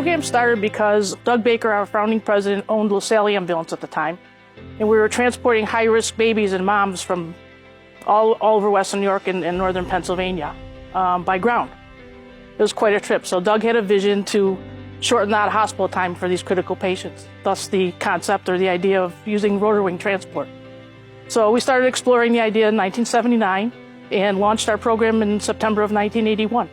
program started because Doug Baker, our founding president, owned LaSalle Ambulance at the time. And we were transporting high-risk babies and moms from all over Western New York and northern Pennsylvania by ground. It was quite a trip. So Doug had a vision to shorten that hospital time for these critical patients, thus the concept or the idea of using rotor wing transport. So we started exploring the idea in 1979 and launched our program in September of 1981.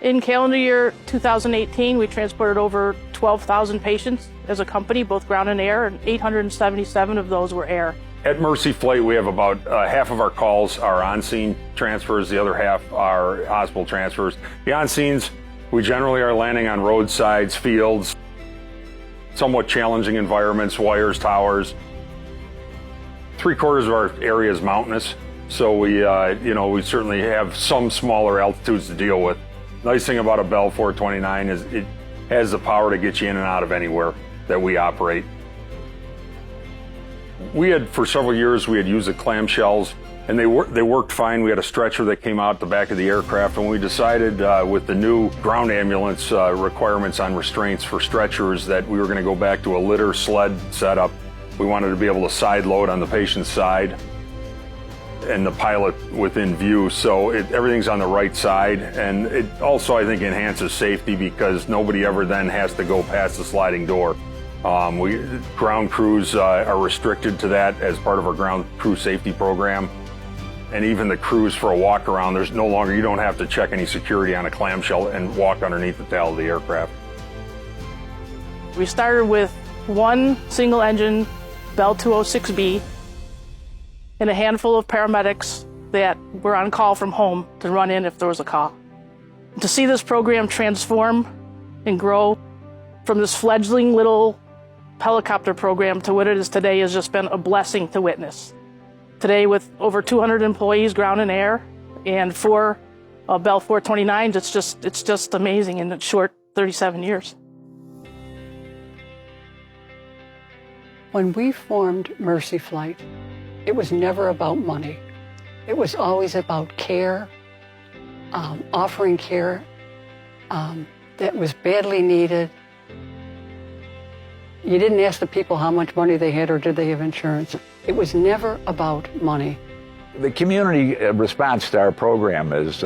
In calendar year 2018, we transported over 12,000 patients as a company, both ground and air, and 877 of those were air. At Mercy Flight, we have about half of our calls are on-scene transfers, the other half are hospital transfers. The on-scenes, we generally are landing on roadsides, fields, somewhat challenging environments, wires, towers. 3/4 of our area is mountainous, so we certainly have some smaller altitudes to deal with. Nice thing about a Bell 429 is it has the power to get you in and out of anywhere that we operate. For several years, we had used the clamshells, and they worked fine. We had a stretcher that came out the back of the aircraft, and we decided with the new ground ambulance requirements on restraints for stretchers that we were going to go back to a litter sled setup. We wanted to be able to side load on the patient's side and the pilot within view, so everything's on the right side. And it also, I think, enhances safety because nobody ever then has to go past the sliding door. Ground crews are restricted to that as part of our ground crew safety program. And even the crews for a walk around, you don't have to check any security on a clamshell and walk underneath the tail of the aircraft. We started with one single engine Bell 206B and a handful of paramedics that were on call from home to run in if there was a call. To see this program transform and grow from this fledgling little helicopter program to what it is today has just been a blessing to witness. Today, with over 200 employees, ground and air, and 4 Bell 429s, it's just amazing in a short 37 years. When we formed Mercy Flight, it was never about money. It was always about care, offering care that was badly needed. You didn't ask the people how much money they had or did they have insurance. It was never about money. The community response to our program is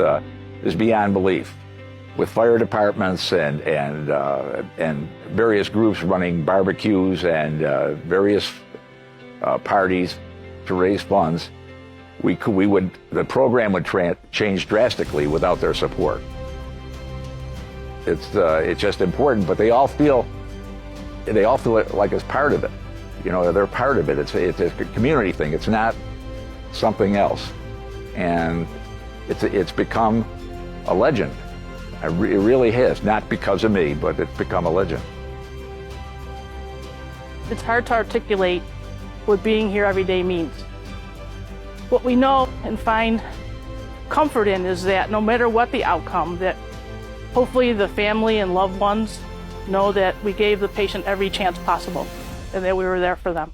beyond belief. With fire departments and various groups running barbecues and various parties to raise funds, the program would change drastically without their support. It's just important, but they all feel it like it's part of it. You know, they're part of it. It's a community thing. It's not something else, and it's become a legend. It really has, not because of me, but it's become a legend. It's hard to articulate what being here every day means. What we know and find comfort in is that no matter what the outcome, that hopefully the family and loved ones know that we gave the patient every chance possible and that we were there for them.